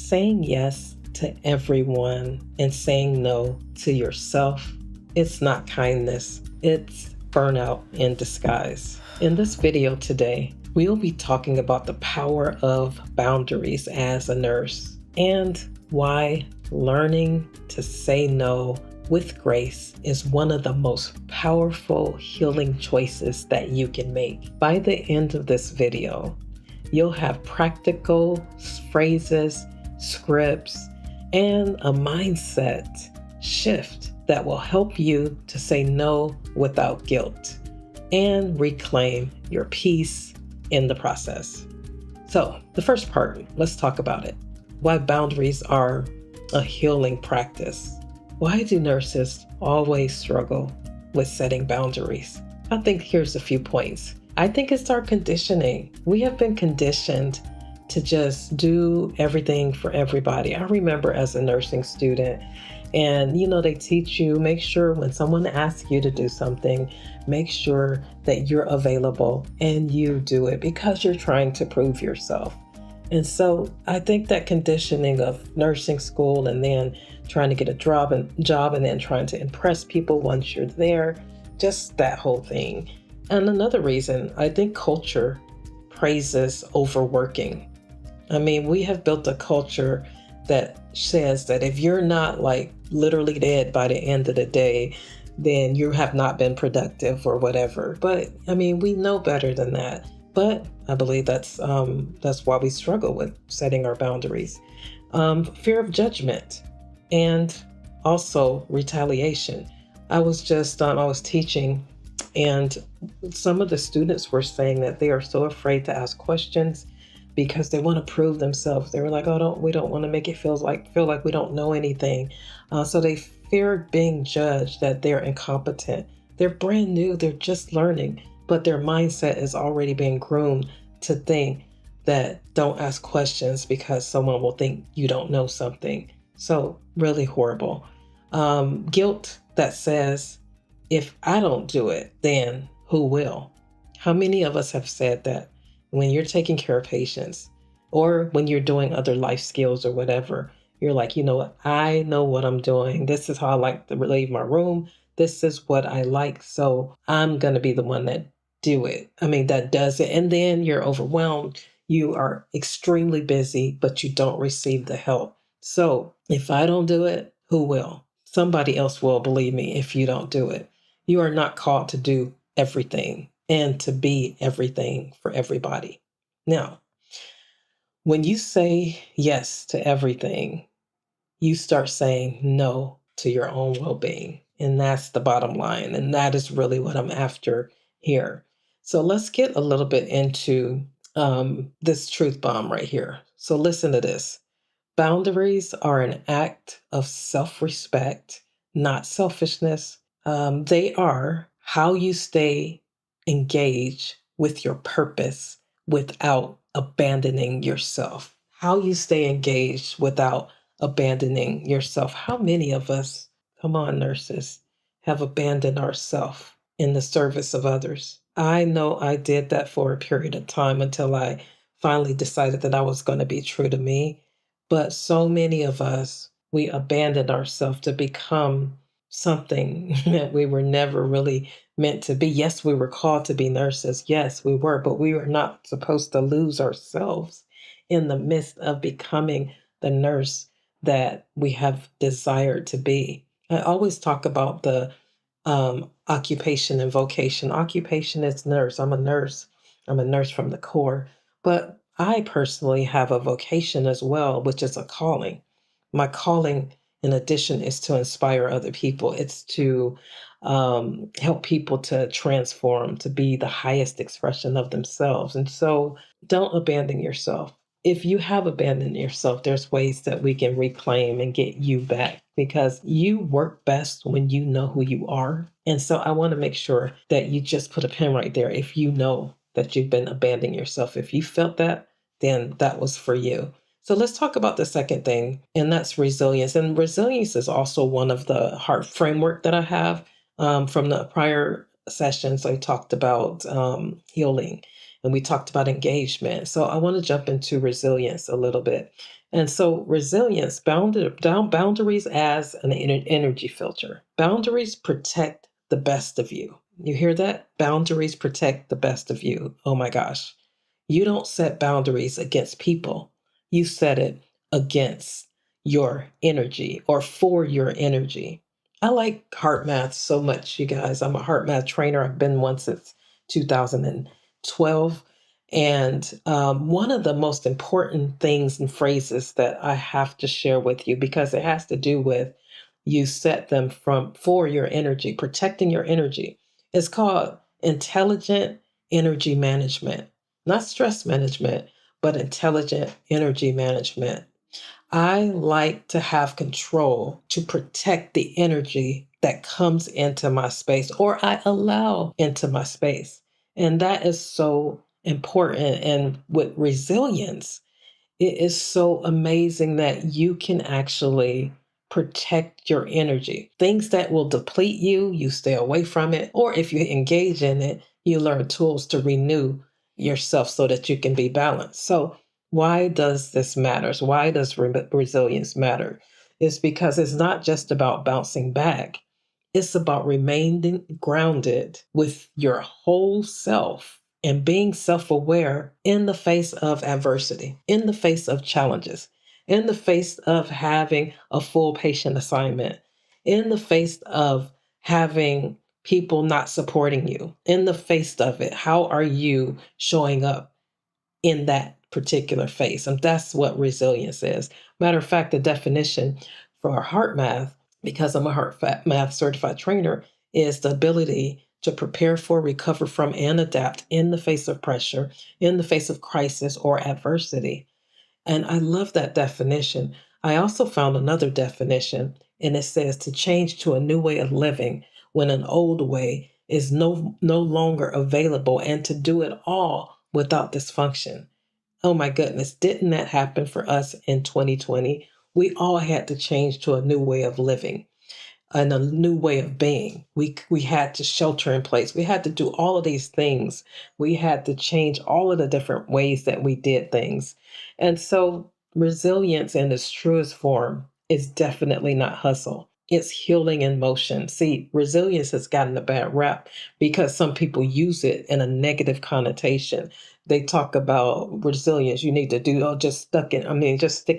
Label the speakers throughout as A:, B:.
A: saying yes to everyone and saying no to yourself, it's not kindness, it's burnout in disguise. In this video today, we'll be talking about the power of boundaries as a nurse and why learning to say no with grace is one of the most powerful healing choices that you can make. By the end of this video, you'll have practical phrases, scripts, and a mindset shift that will help you to say no without guilt and reclaim your peace in the process. So, the first part, let's talk about it. Why boundaries are a healing practice. Why do nurses always struggle with setting boundaries? I think here's a few points. I think it's our conditioning. We have been conditioned to just do everything for everybody. I remember as a nursing student, and they teach you, make sure when someone asks you to do something, make sure that you're available and you do it because you're trying to prove yourself. And so I think that conditioning of nursing school and then trying to get a job and then trying to impress people once you're there, just that whole thing. And another reason, I think culture praises overworking. I mean, we have built a culture that says that if you're not like literally dead by the end of the day, then you have not been productive or whatever. But I mean, we know better than that. But I believe that's why we struggle with setting our boundaries. Fear of judgment and also retaliation. I was teaching, and some of the students were saying that they are so afraid to ask questions because they want to prove themselves. They were like, we don't want to make it feel like we don't know anything. So they fear being judged, that they're incompetent. They're brand new, they're just learning, but their mindset is already being groomed to think that don't ask questions because someone will think you don't know something. So really horrible. Guilt that says, if I don't do it, then who will? How many of us have said that when you're taking care of patients or when you're doing other life skills or whatever, you're like, you know what? I know what I'm doing. This is how I like to leave my room. This is what I like. So I'm going to be the one that that does it. And then you're overwhelmed. You are extremely busy, but you don't receive the help. So if I don't do it, who will? Somebody else will, believe me, if you don't do it. You are not called to do everything and to be everything for everybody. Now, when you say yes to everything, you start saying no to your own well-being. And that's the bottom line. And that is really what I'm after here. So let's get a little bit into this truth bomb right here. So listen to this. Boundaries are an act of self-respect, not selfishness. They are how you stay engaged with your purpose without abandoning yourself. How you stay engaged without abandoning yourself. How many of us, come on, nurses, have abandoned ourselves in the service of others? I know I did that for a period of time until I finally decided that I was going to be true to me. But so many of us, we abandoned ourselves to become something that we were never really meant to be. Yes, we were called to be nurses. Yes, we were, but we were not supposed to lose ourselves in the midst of becoming the nurse that we have desired to be. I always talk about the occupation and vocation. Occupation is nurse. I'm a nurse. I'm a nurse from the core. But I personally have a vocation as well, which is a calling. My calling, in addition, is to inspire other people. It's to help people to transform, to be the highest expression of themselves. And so don't abandon yourself. If you have abandoned yourself, there's ways that we can reclaim and get you back because you work best when you know who you are. And so I want to make sure that you just put a pin right there. If you know that you've been abandoning yourself, if you felt that, then that was for you. So let's talk about the second thing, and that's resilience. And resilience is also one of the heart framework that I have from the prior sessions. I talked about healing and we talked about engagement. So I want to jump into resilience a little bit. And so resilience, boundaries as an energy filter. Boundaries protect the best of you. You hear that? Boundaries protect the best of you. Oh my gosh. You don't set boundaries against people. You set it against your energy or for your energy. I like heart math so much, you guys. I'm a heart math trainer. I've been one since 2012. And one of the most important things and phrases that I have to share with you, because it has to do with you set them from for your energy, protecting your energy. It's called intelligent energy management, not stress management, but intelligent energy management. I like to have control to protect the energy that comes into my space or I allow into my space. And that is so important. And with resilience, it is so amazing that you can actually protect your energy. Things that will deplete you, you stay away from it. Or if you engage in it, you learn tools to renew yourself so that you can be balanced. So, why does this matter? Why does resilience matter? It's because it's not just about bouncing back. It's about remaining grounded with your whole self and being self aware in the face of adversity, in the face of challenges, in the face of having a full patient assignment, in the face of having people not supporting you, in the face of it. How are you showing up in that particular phase? And that's what resilience is. Matter of fact, the definition for heart math, because I'm a math certified trainer, is the ability to prepare for, recover from, and adapt in the face of pressure, in the face of crisis or adversity. And I love that definition. I also found another definition, and it says to change to a new way of living when an old way is no longer available, and to do it all without dysfunction. Oh my goodness, didn't that happen for us in 2020? We all had to change to a new way of living and a new way of being. We had to shelter in place. We had to do all of these things. We had to change all of the different ways that we did things. And so resilience in its truest form is definitely not hustle. It's healing in motion. See, resilience has gotten a bad rap because some people use it in a negative connotation. They talk about resilience. You need to do just stick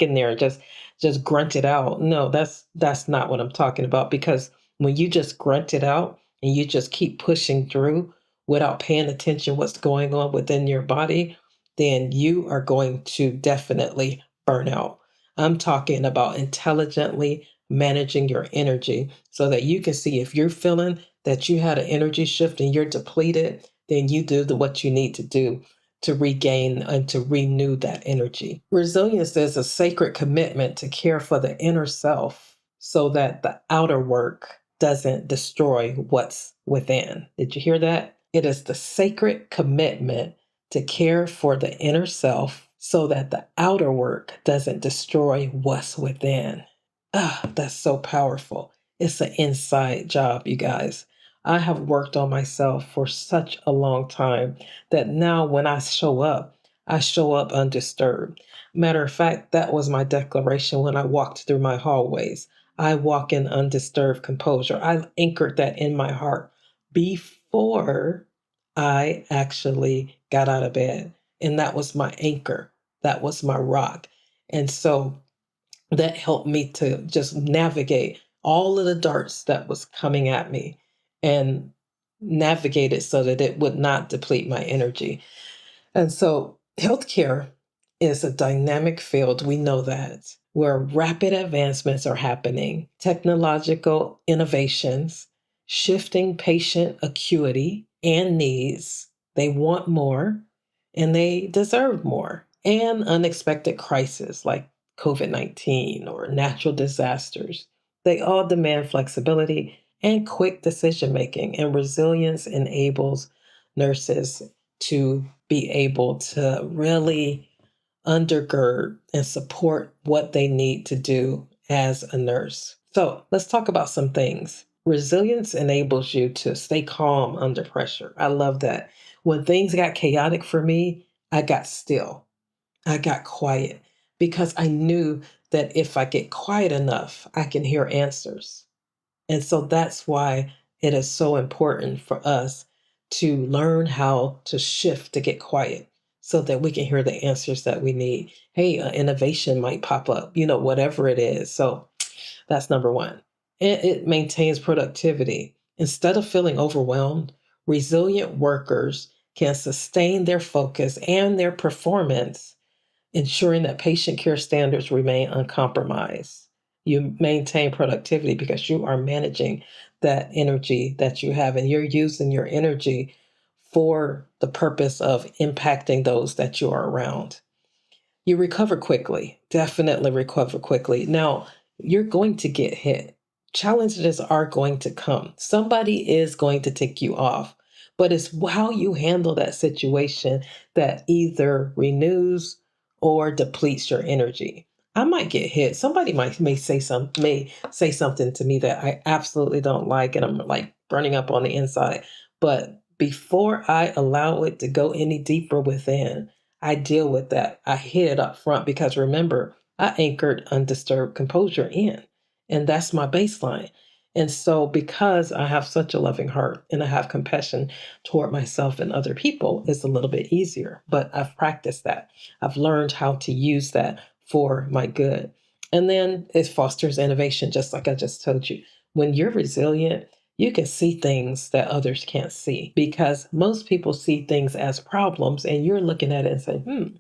A: in there, just grunt it out. No, that's not what I'm talking about, because when you just grunt it out and you just keep pushing through without paying attention what's going on within your body, then you are going to definitely burn out. I'm talking about intelligently managing your energy so that you can see if you're feeling that you had an energy shift and you're depleted, then you do what you need to do to regain and to renew that energy. Resilience is a sacred commitment to care for the inner self so that the outer work doesn't destroy what's within. Did you hear that? It is the sacred commitment to care for the inner self so that the outer work doesn't destroy what's within. Ah, that's so powerful. It's an inside job, you guys. I have worked on myself for such a long time that now when I show up undisturbed. Matter of fact, that was my declaration when I walked through my hallways. I walk in undisturbed composure. I anchored that in my heart before I actually got out of bed. And that was my anchor. That was my rock. And so that helped me to just navigate all of the darts that was coming at me and navigate it so that it would not deplete my energy. And so healthcare is a dynamic field. We know that, where rapid advancements are happening, technological innovations, shifting patient acuity and needs. They want more and they deserve more. And unexpected crises like COVID-19 or natural disasters. They all demand flexibility and quick decision making, and resilience enables nurses to be able to really undergird and support what they need to do as a nurse. So let's talk about some things. Resilience enables you to stay calm under pressure. I love that. When things got chaotic for me, I got still. I got quiet because I knew that if I get quiet enough, I can hear answers. And so that's why it is so important for us to learn how to shift to get quiet so that we can hear the answers that we need. Hey, innovation might pop up, whatever it is. So that's number one. It maintains productivity. Instead of feeling overwhelmed, resilient workers can sustain their focus and their performance, ensuring that patient care standards remain uncompromised. You maintain productivity because you are managing that energy that you have, and you're using your energy for the purpose of impacting those that you are around. You recover quickly, definitely recover quickly. Now, you're going to get hit. Challenges are going to come. Somebody is going to tick you off, but it's how you handle that situation that either renews or depletes your energy. I might get hit. Somebody may say something to me that I absolutely don't like, and I'm like burning up on the inside. But before I allow it to go any deeper within, I deal with that. I hit it up front because remember, I anchored undisturbed composure in, and that's my baseline. And so, because I have such a loving heart and I have compassion toward myself and other people, it's a little bit easier. But I've practiced that. I've learned how to use that for my good. And then it fosters innovation, just like I just told you. When you're resilient, you can see things that others can't see because most people see things as problems, and you're looking at it and saying,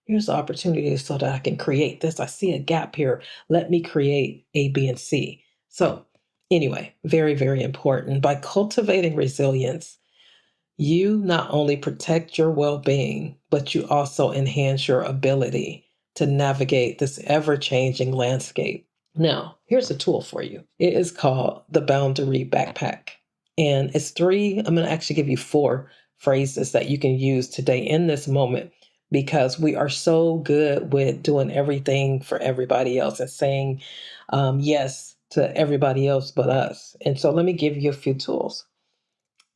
A: here's the opportunity so that I can create this. I see a gap here. Let me create A, B, and C. So, anyway, very, very important. By cultivating resilience, you not only protect your well being, but you also enhance your ability to navigate this ever changing landscape. Now, here's a tool for you. It is called the Boundary Backpack. And it's I'm going to actually give you 4 phrases that you can use today in this moment because we are so good with doing everything for everybody else and saying yes to everybody else but us. And so let me give you a few tools.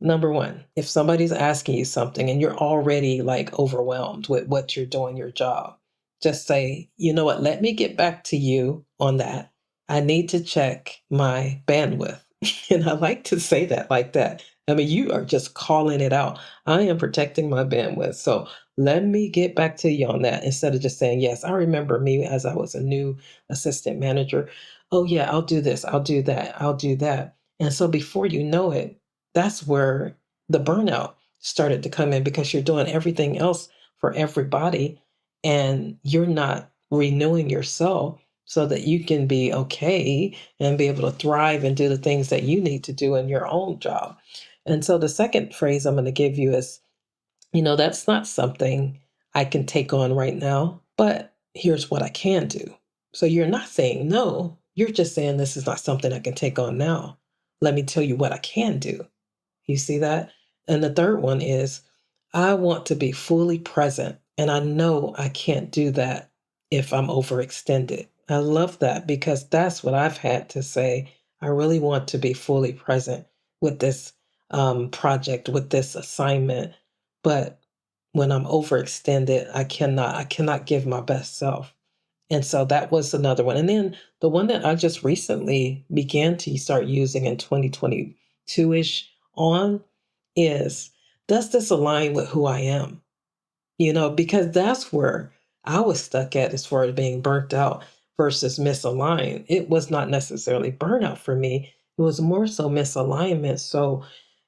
A: Number 1, if somebody's asking you something and you're already like overwhelmed with what you're doing, your job, just say, you know what, let me get back to you on that. I need to check my bandwidth. And I like to say that like that. I mean, you are just calling it out. I am protecting my bandwidth. So let me get back to you on that instead of just saying, yes, I remember me as I was a new assistant manager. Oh, yeah, I'll do this. I'll do that. I'll do that. And so before you know it, that's where the burnout started to come in because you're doing everything else for everybody and you're not renewing yourself so that you can be okay and be able to thrive and do the things that you need to do in your own job. And so the second phrase I'm going to give you is, that's not something I can take on right now, but here's what I can do. So you're not saying no, you're just saying this is not something I can take on now. Let me tell you what I can do. You see that? And the third one is I want to be fully present. And I know I can't do that if I'm overextended. I love that because that's what I've had to say. I really want to be fully present with this project, with this assignment. But when I'm overextended, I cannot give my best self. And so that was another one. And then the one that I just recently began to start using in 2022-ish on is, does this align with who I am? Because that's where I was stuck at as far as being burnt out versus misaligned. It was not necessarily burnout for me. It was more so misalignment. So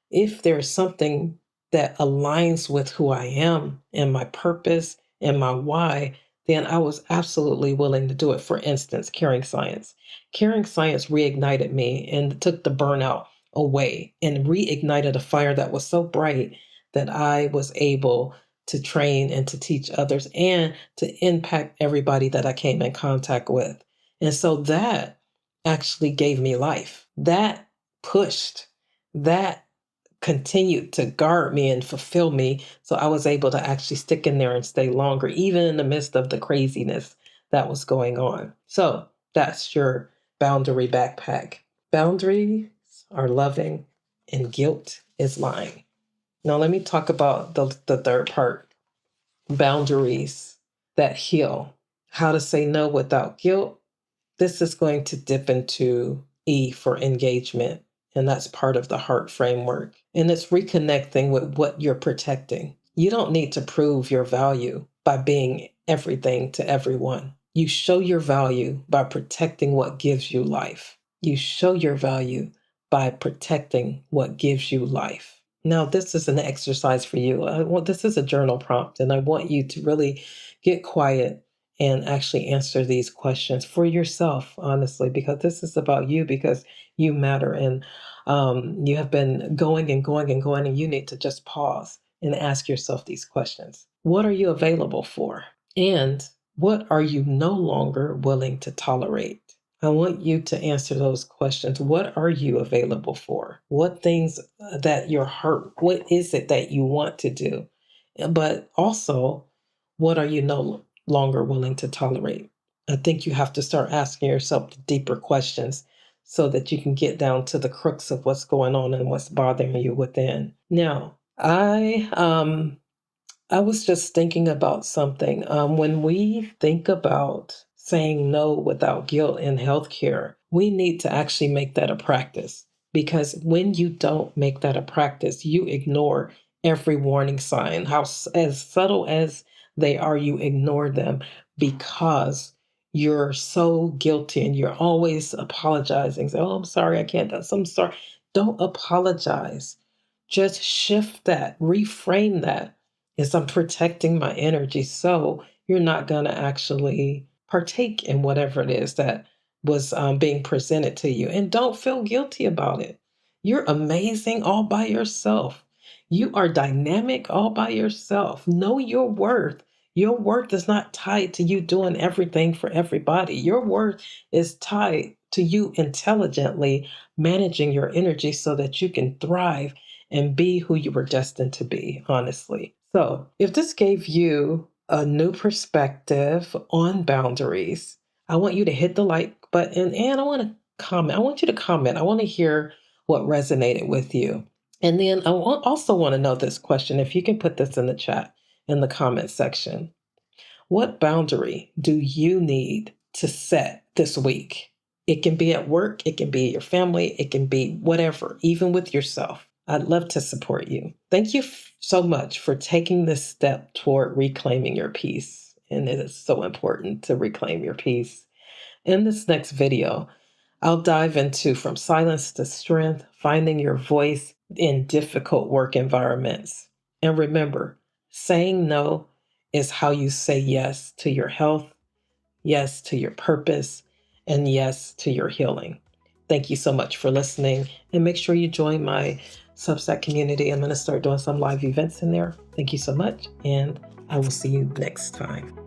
A: if there's something that aligns with who I am and my purpose and my why, then I was absolutely willing to do it. For instance, caring science. Caring science reignited me and took the burnout away and reignited a fire that was so bright that I was able to train and to teach others and to impact everybody that I came in contact with. And so that actually gave me life. That pushed, that continued to guard me and fulfill me. So I was able to actually stick in there and stay longer, even in the midst of the craziness that was going on. So that's your boundary backpack. Boundaries are loving and guilt is lying. Now, let me talk about the third part, boundaries that heal. How to say no without guilt. This is going to dip into E for engagement, and that's part of the heart framework. And it's reconnecting with what you're protecting. You don't need to prove your value by being everything to everyone. You show your value by protecting what gives you life. You show your value by protecting what gives you life. Now, this is an exercise for you. This is a journal prompt, and I want you to really get quiet and actually answer these questions for yourself, honestly, because this is about you, because you matter. And you have been going and going and going, and you need to just pause and ask yourself these questions. What are you available for? And what are you no longer willing to tolerate? I want you to answer those questions. What are you available for? What things that your heart, what is it that you want to do? But also, what are you no longer willing to tolerate? I think you have to start asking yourself the deeper questions so that you can get down to the crux of what's going on and what's bothering you within. Now, I was just thinking about something. When we think about saying no without guilt in healthcare, we need to actually make that a practice. Because when you don't make that a practice, you ignore every warning sign. As subtle as they are, you ignore them because you're so guilty and you're always apologizing. Say, oh, I'm sorry, I can't. I'm sorry. Don't apologize. Just shift that, reframe that is I'm protecting my energy so you're not going to actually partake in whatever it is that was being presented to you. And don't feel guilty about it. You're amazing all by yourself. You are dynamic all by yourself. Know your worth. Your worth is not tied to you doing everything for everybody. Your worth is tied to you intelligently managing your energy so that you can thrive and be who you were destined to be, honestly. So, if this gave you a new perspective on boundaries, I want you to hit the like button and I want to comment. I want you to comment. I want to hear what resonated with you. And then also want to know this question. If you can put this in the chat, in the comment section. What boundary do you need to set this week? It can be at work, it can be your family, it can be whatever, even with yourself. I'd love to support you. Thank you so much for taking this step toward reclaiming your peace. And it is so important to reclaim your peace. In this next video, I'll dive into from silence to strength, finding your voice in difficult work environments. And remember, saying no is how you say yes to your health, yes to your purpose, and yes to your healing. Thank you so much for listening. And make sure you join my Substack community. I'm going to start doing some live events in there. Thank you so much. And I will see you next time.